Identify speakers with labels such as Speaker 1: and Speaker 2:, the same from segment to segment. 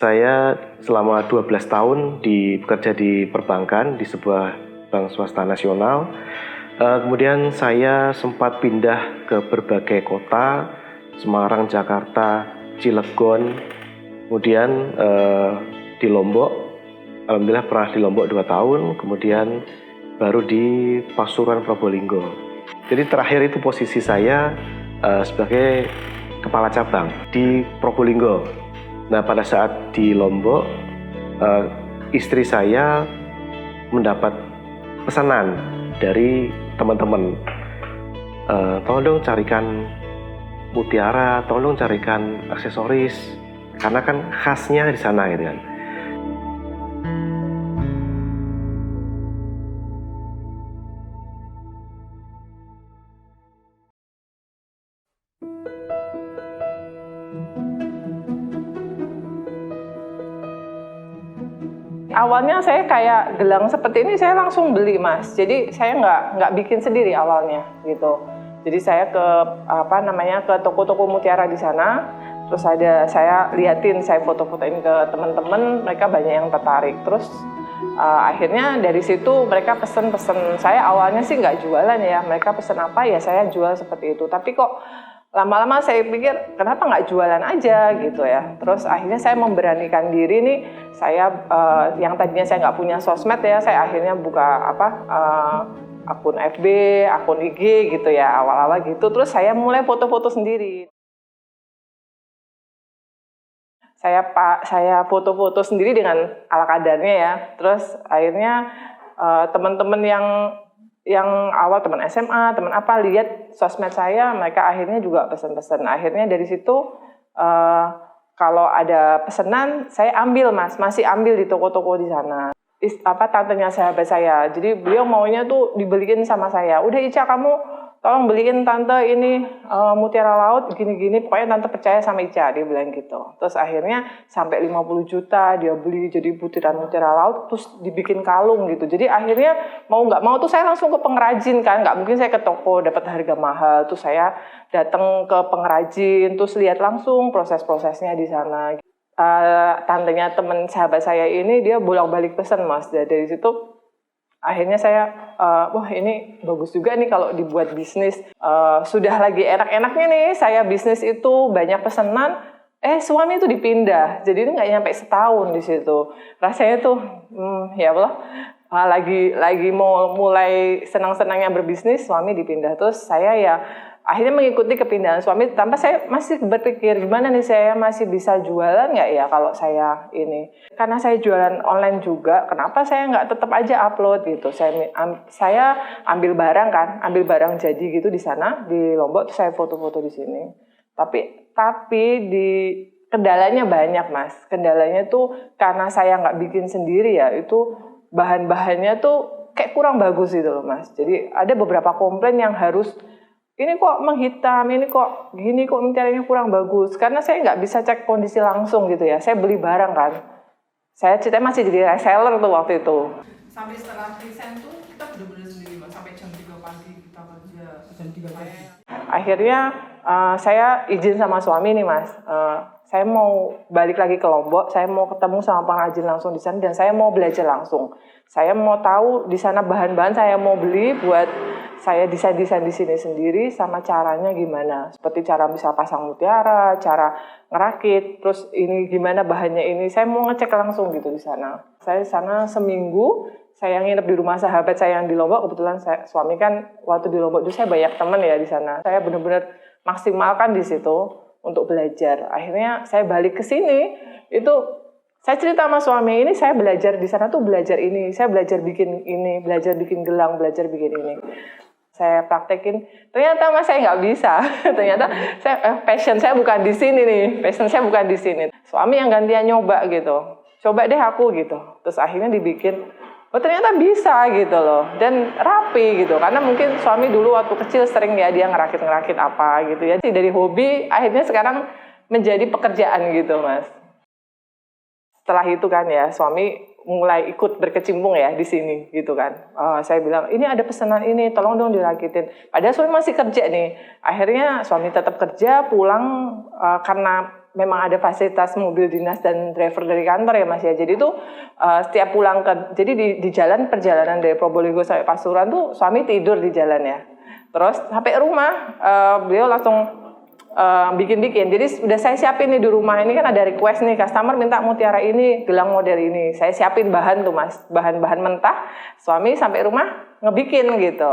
Speaker 1: Saya selama 12 tahun bekerja di perbankan di sebuah bank swasta nasional. Kemudian saya sempat pindah ke berbagai kota, Semarang, Jakarta, Cilegon, kemudian di Lombok. Alhamdulillah pernah di Lombok 2 tahun, kemudian baru di Pasuruan, Probolinggo. Jadi terakhir itu posisi saya sebagai kepala cabang di Probolinggo. Nah, pada saat di Lombok, istri saya mendapat pesanan dari teman-teman, tolong dong carikan mutiara, tolong dong carikan aksesoris, karena kan khasnya di sana gitu kan.
Speaker 2: Awalnya saya kayak gelang seperti ini saya langsung beli, Mas. Jadi saya nggak bikin sendiri awalnya gitu. Jadi saya ke ke toko-toko mutiara di sana. Terus saya liatin, saya foto-fotoin ke teman-teman, mereka banyak yang tertarik. Terus akhirnya dari situ mereka pesen. Saya awalnya sih nggak jualan ya. Mereka pesen apa ya saya jual seperti itu. Tapi kok lama-lama saya pikir kenapa nggak jualan aja gitu ya. Terus akhirnya saya memberanikan diri nih, saya yang tadinya saya nggak punya sosmed ya, saya akhirnya buka akun FB, akun IG gitu ya, awal-awal gitu. Terus saya mulai foto-foto sendiri. Saya foto-foto sendiri dengan ala kadarnya ya. Terus akhirnya teman-teman yang awal teman SMA, teman apa lihat sosmed saya, mereka akhirnya juga pesan-pesan. Akhirnya dari situ kalau ada pesanan saya ambil, Mas, masih ambil di toko-toko di sana. Tantenya sahabat saya. Jadi beliau maunya tuh dibeliin sama saya. Udah Ica, kamu tolong beliin tante ini mutiara laut gini-gini, pokoknya tante percaya sama Ica, dia bilang gitu. Terus akhirnya sampai 50 juta dia beli jadi butiran mutiara laut, terus dibikin kalung gitu. Jadi akhirnya mau nggak mau tuh saya langsung ke pengrajin kan, nggak mungkin saya ke toko dapat harga mahal. Terus saya datang ke pengrajin, terus lihat langsung proses-prosesnya di sana. Tantenya teman sahabat saya ini dia bolak-balik pesan, Mas. Dari situ akhirnya saya, wah ini bagus juga nih kalau dibuat bisnis. Sudah lagi enak-enaknya nih, saya bisnis itu banyak pesanan, suami itu dipindah. Jadi ini nggak nyampe setahun di situ. Rasanya tuh, ya Allah, lagi mau mulai senang-senangnya berbisnis, suami dipindah. Terus saya ya akhirnya mengikuti kepindahan suami, tanpa saya masih berpikir gimana nih saya masih bisa jualan nggak ya kalau saya ini. Karena saya jualan online juga, kenapa saya nggak tetap aja upload gitu. Saya ambil barang jadi gitu di sana, di Lombok, terus saya foto-foto di sini. Tapi kendalanya banyak, Mas. Kendalanya tuh karena saya nggak bikin sendiri ya, itu bahan-bahannya tuh kayak kurang bagus gitu loh, Mas. Jadi ada beberapa komplain yang harus, ini kok menghitam, ini kok gini, kok mutiaranya kurang bagus. Karena saya nggak bisa cek kondisi langsung gitu ya. Saya beli barang kan. Saya ceritanya masih jadi reseller tuh waktu itu.
Speaker 3: Sampai setelah resign tuh kita benar-benar sendiri, Mbak. Sampai jam 3 pagi kita kerja. Jam 3 pagi.
Speaker 2: Akhirnya saya izin sama suami nih, Mas. Saya mau balik lagi ke Lombok. Saya mau ketemu sama pengrajin langsung di sana. Dan saya mau belajar langsung. Saya mau tahu di sana bahan-bahan saya mau beli buat saya desain-desain di sini sendiri, sama caranya gimana. Seperti cara bisa pasang mutiara, cara ngerakit, terus ini gimana bahannya ini. Saya mau ngecek langsung gitu di sana. Saya di sana seminggu, saya nginep di rumah sahabat saya yang di Lombok. Kebetulan suami kan waktu di Lombok itu saya banyak teman ya di sana. Saya benar-benar maksimalkan di situ untuk belajar. Akhirnya saya balik ke sini, itu saya cerita sama suami, ini saya belajar di sana tuh belajar ini, saya belajar bikin ini, belajar bikin gelang, belajar bikin ini. Saya praktekin, ternyata Mas saya nggak bisa. Ternyata passion saya bukan di sini nih, passion saya bukan di sini. Suami yang gantian nyoba gitu, coba deh aku gitu. Terus akhirnya dibikin, oh ternyata bisa gitu loh, dan rapi gitu. Karena mungkin suami dulu waktu kecil sering ya dia ngerakit apa gitu ya. Dari hobi akhirnya sekarang menjadi pekerjaan gitu, Mas. Setelah itu kan ya suami mulai ikut berkecimpung ya di sini gitu kan. Saya bilang ini ada pesanan ini, tolong dong dirakitin. Padahal suami masih kerja nih. Akhirnya suami tetap kerja, pulang karena memang ada fasilitas mobil dinas dan driver dari kantor ya Mas ya. Jadi tuh setiap pulang jadi di jalan perjalanan dari Probolinggo sampai Pasuruan tuh suami tidur di jalan ya. Terus sampai rumah beliau langsung bikin-bikin. Jadi udah saya siapin nih di rumah, ini kan ada request nih, customer minta mutiara ini, gelang model ini. Saya siapin bahan tuh Mas, bahan-bahan mentah. Suami sampai rumah ngebikin gitu.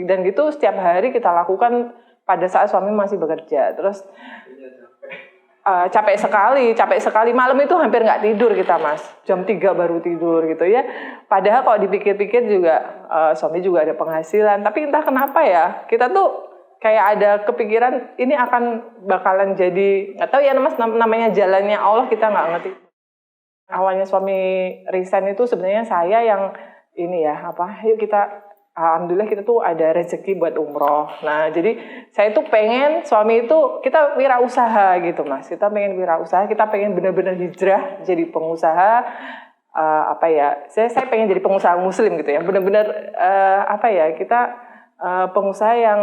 Speaker 2: Dan gitu setiap hari kita lakukan pada saat suami masih bekerja. Terus capek sekali malam itu hampir nggak tidur kita Mas, jam 3 baru tidur gitu ya. Padahal kalau dipikir-pikir juga suami juga ada penghasilan, tapi entah kenapa ya kita tuh kayak ada kepikiran ini akan bakalan jadi, nggak tahu ya Mas, namanya jalannya Allah kita nggak ngerti. Awalnya suami resign itu sebenarnya saya yang ini ya yuk kita alhamdulillah kita tuh ada rezeki buat umroh. Nah, jadi saya tuh pengen suami itu kita wirausaha gitu Mas. Kita pengen wirausaha, kita pengen benar-benar hijrah jadi pengusaha saya pengen jadi pengusaha muslim gitu ya. Benar-benar kita pengusaha yang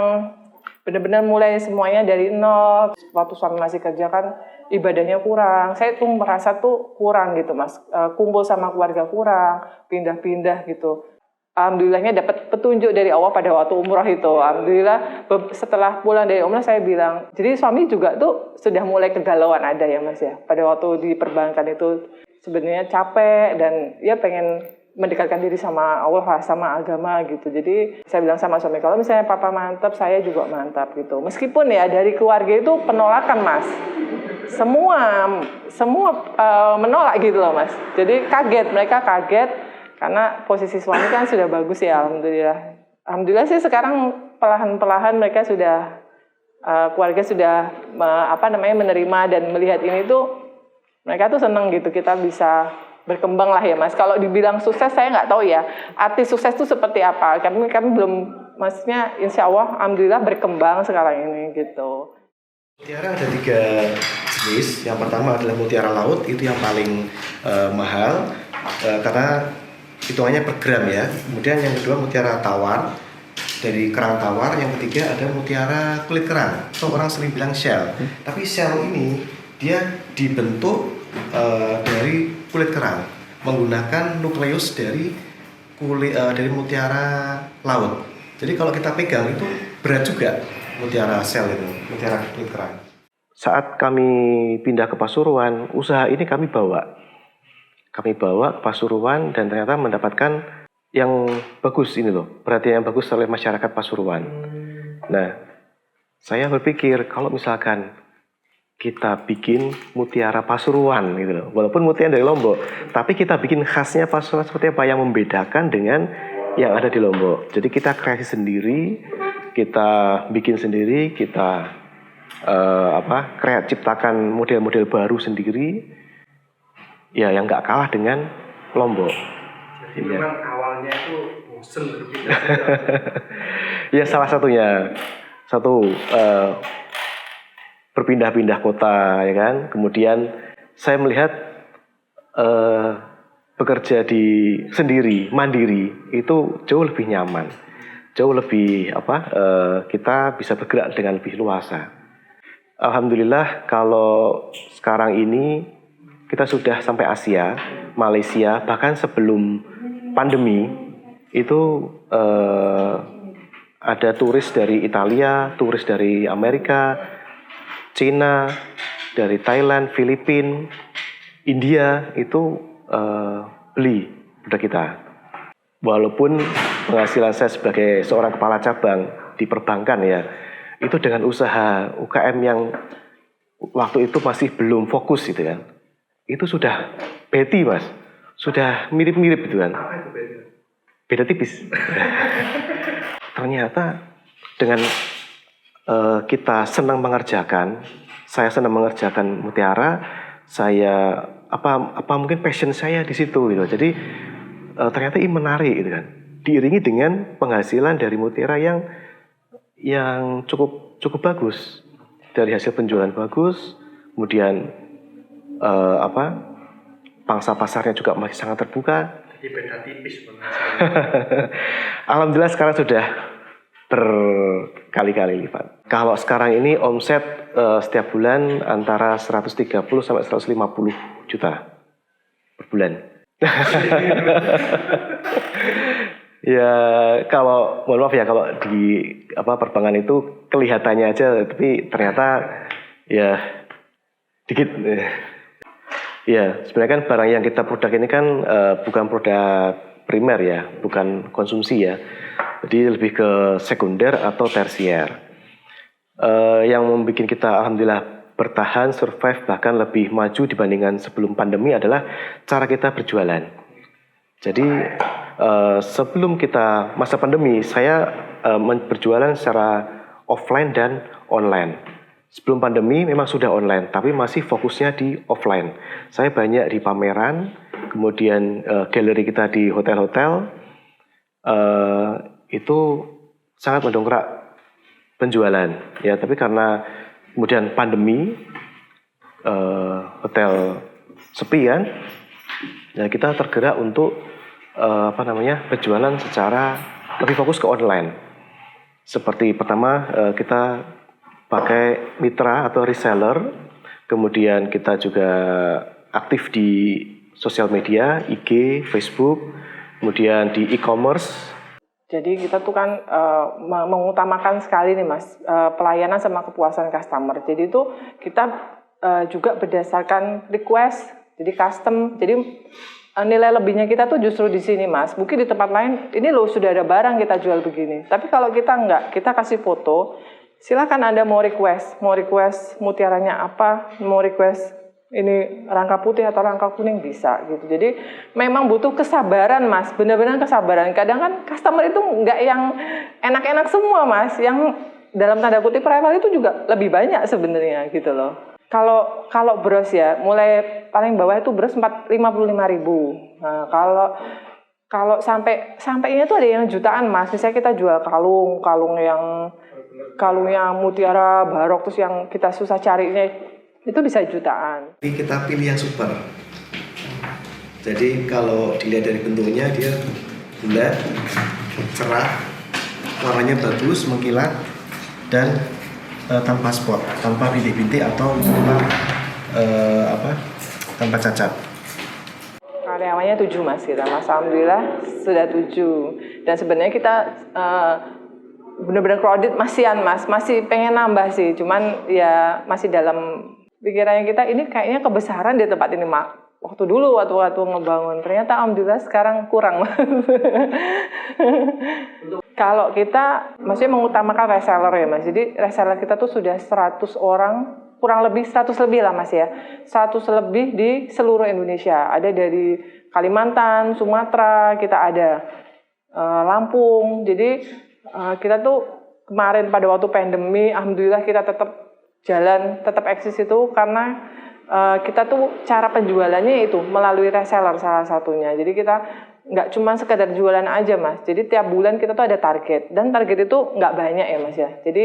Speaker 2: benar-benar mulai semuanya dari nol. Waktu suami masih kerja kan ibadahnya kurang. Saya tuh merasa tuh kurang gitu Mas. Kumpul sama keluarga kurang, pindah-pindah gitu. Alhamdulillahnya dapat petunjuk dari Allah pada waktu umrah itu. Alhamdulillah setelah pulang dari umrah saya bilang, jadi suami juga tuh sudah mulai kegalauan ada ya Mas ya. Pada waktu di perbankan itu sebenarnya capek dan ya pengen mendekatkan diri sama Allah, sama agama gitu. Jadi saya bilang sama suami, kalau misalnya papa mantap, saya juga mantap gitu. Meskipun ya dari keluarga itu penolakan Mas. Semua menolak gitu loh Mas. Jadi mereka kaget. Karena posisi suami kan sudah bagus ya, alhamdulillah. Alhamdulillah sih sekarang perlahan-perlahan mereka sudah keluarga sudah menerima dan melihat ini tuh mereka tuh seneng gitu kita bisa berkembang lah ya Mas. Kalau dibilang sukses saya nggak tahu ya. Arti sukses itu seperti apa? Kami belum, maksudnya insya Allah alhamdulillah berkembang sekarang ini gitu.
Speaker 1: Mutiara ada 3 jenis. Yang pertama adalah mutiara laut, itu yang paling mahal karena hitungannya per gram ya. Kemudian yang kedua mutiara tawar dari kerang tawar. Yang ketiga ada mutiara kulit kerang atau orang sering bilang shell. Tapi shell ini dia dibentuk dari kulit kerang menggunakan nukleus dari mutiara laut. Jadi kalau kita pegang itu berat juga mutiara shell itu, mutiara kulit kerang. Saat kami pindah ke Pasuruan, usaha ini kami bawa ke Pasuruan dan ternyata mendapatkan yang bagus ini loh, perhatian yang bagus oleh masyarakat Pasuruan. Nah, saya berpikir kalau misalkan kita bikin mutiara Pasuruan gitu loh, walaupun mutiara dari Lombok, tapi kita bikin khasnya Pasuruan seperti apa yang membedakan dengan yang ada di Lombok. Jadi kita kreasi sendiri, kita bikin sendiri, kita ciptakan model-model baru sendiri. Ya, yang nggak kalah dengan Lombok.
Speaker 4: Jadi memang awalnya itu bosen berpindah.
Speaker 1: Ya salah satunya berpindah-pindah kota ya kan. Kemudian saya melihat bekerja sendiri mandiri itu jauh lebih nyaman, jauh lebih kita bisa bergerak dengan lebih luasa. Alhamdulillah kalau sekarang ini kita sudah sampai Asia, Malaysia, bahkan sebelum pandemi itu ada turis dari Italia, turis dari Amerika, Cina, dari Thailand, Filipina, India itu beli produk kita. Walaupun penghasilan saya sebagai seorang kepala cabang di perbankan ya, itu dengan usaha UKM yang waktu itu masih belum fokus gitu kan. Itu sudah beti Mas, sudah mirip-mirip gitu kan.
Speaker 4: Apa itu beda?
Speaker 1: Beda tipis. Ternyata dengan kita senang mengerjakan, saya senang mengerjakan mutiara, saya mungkin passion saya di situ gitu. Jadi ternyata ini menarik gitu kan. Diiringi dengan penghasilan dari mutiara yang cukup bagus, dari hasil penjualan bagus, kemudian pangsa pasarnya juga masih sangat terbuka.
Speaker 4: Jadi beda tipis
Speaker 1: Alhamdulillah sekarang sudah berkali-kali lipat. Kalau sekarang ini omset setiap bulan antara 130 sampai 150 juta per bulan. Ya kalau mohon maaf ya kalau di perbankan itu kelihatannya aja, tapi ternyata ya dikit. Ya sebenarnya kan barang yang kita produk ini kan bukan produk primer ya, bukan konsumsi ya. Jadi lebih ke sekunder atau tersier. Yang membuat kita alhamdulillah bertahan, survive, bahkan lebih maju dibandingkan sebelum pandemi adalah cara kita berjualan. Jadi sebelum kita masa pandemi, saya berjualan secara offline dan online. Sebelum pandemi memang sudah online, tapi masih fokusnya di offline. Saya banyak di pameran, kemudian galeri kita di hotel-hotel, itu sangat mendongkrak penjualan. Ya, tapi karena kemudian pandemi, hotel sepi kan, ya kita tergerak untuk berjualan secara lebih fokus ke online. Seperti pertama kita pakai mitra atau reseller, kemudian kita juga aktif di sosial media, IG, Facebook, kemudian di e-commerce.
Speaker 2: Jadi kita tuh kan mengutamakan sekali nih Mas, pelayanan sama kepuasan customer. Jadi itu kita juga berdasarkan request, jadi custom. Jadi nilai lebihnya kita tuh justru di sini Mas. Mungkin di tempat lain ini loh sudah ada barang kita jual begini. Tapi kalau kita enggak, kita kasih foto. Silakan Anda mau request mutiaranya apa, mau request ini rangka putih atau rangka kuning bisa gitu. Jadi memang butuh kesabaran Mas, benar-benar kesabaran. Kadang kan customer itu nggak yang enak-enak semua Mas, yang dalam tanda kutip rewel itu juga lebih banyak sebenarnya gitu loh. Kalau bros ya, mulai paling bawah itu bros 55.000. Nah, kalau sampainya tuh ada yang jutaan Mas. Misalnya kita jual kalungnya mutiara barok, terus yang kita susah carinya itu bisa jutaan.
Speaker 1: Kita pilih yang super. Jadi kalau dilihat dari bentuknya dia bulat, cerah, warnanya bagus, mengkilat, dan tanpa spot, tanpa bintik-bintik atau tanpa cacat.
Speaker 2: Karyawannya 7 Mas kita, Mas alhamdulillah sudah 7. Dan sebenarnya kita benar-benar crowded masihan Mas, masih pengen nambah sih, cuman ya masih dalam pikirannya kita ini kayaknya kebesaran di tempat ini Mak. Waktu ngebangun, ternyata alhamdulillah sekarang kurang. Kalau kita maksudnya mengutamakan reseller ya Mas. Jadi reseller kita tuh sudah 100 orang, kurang lebih 100 lebih lah Mas ya. 100 lebih di seluruh Indonesia. Ada dari Kalimantan, Sumatera, kita ada Lampung. Jadi kita tuh kemarin pada waktu pandemi, alhamdulillah kita tetap jalan, tetap eksis itu karena kita tuh cara penjualannya itu melalui reseller salah satunya. Jadi kita nggak cuma sekedar jualan aja Mas. Jadi tiap bulan kita tuh ada target dan target itu nggak banyak ya Mas ya. Jadi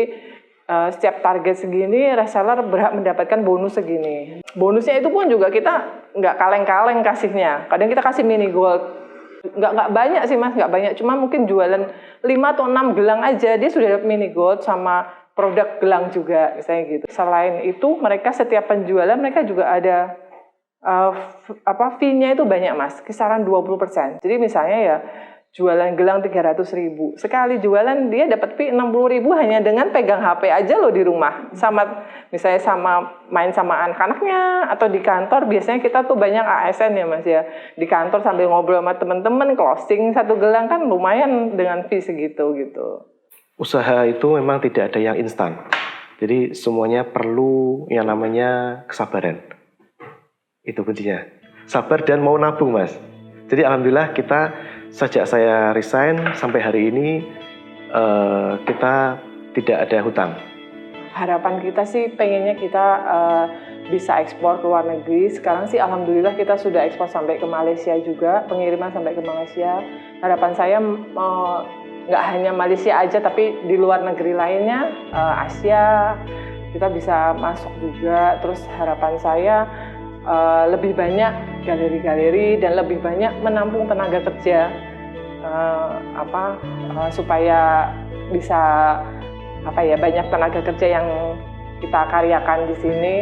Speaker 2: setiap target segini reseller berhak mendapatkan bonus segini. Bonusnya itu pun juga kita nggak kaleng-kaleng kasihnya. Kadang kita kasih mini gold. Nggak banyak sih Mas, nggak banyak. Cuma mungkin jualan 5 atau 6 gelang aja dia sudah dapat mini gold sama produk gelang juga misalnya gitu. Selain itu mereka setiap penjualan mereka juga ada fee-nya itu banyak Mas, kisaran 20%. Jadi misalnya ya jualan gelang 300.000. Sekali jualan dia dapat fee 60.000 hanya dengan pegang HP aja loh di rumah. Misalnya sama main sama anak-anaknya atau di kantor biasanya kita tuh banyak ASN ya Mas ya. Di kantor sambil ngobrol sama teman-teman closing satu gelang kan lumayan dengan fee segitu gitu.
Speaker 1: Usaha itu memang tidak ada yang instan. Jadi semuanya perlu yang namanya kesabaran. Itu kuncinya. Sabar dan mau nabung Mas. Jadi alhamdulillah kita sejak saya resign sampai hari ini kita tidak ada hutang.
Speaker 2: Harapan kita sih pengennya kita bisa ekspor ke luar negeri. Sekarang sih alhamdulillah kita sudah ekspor sampai ke Malaysia juga, pengiriman sampai ke Malaysia. Harapan saya nggak hanya Malaysia aja tapi di luar negeri lainnya, Asia kita bisa masuk juga. Terus harapan saya lebih banyak galeri-galeri dan lebih banyak menampung tenaga kerja supaya bisa apa ya, banyak tenaga kerja yang kita karyakan di sini.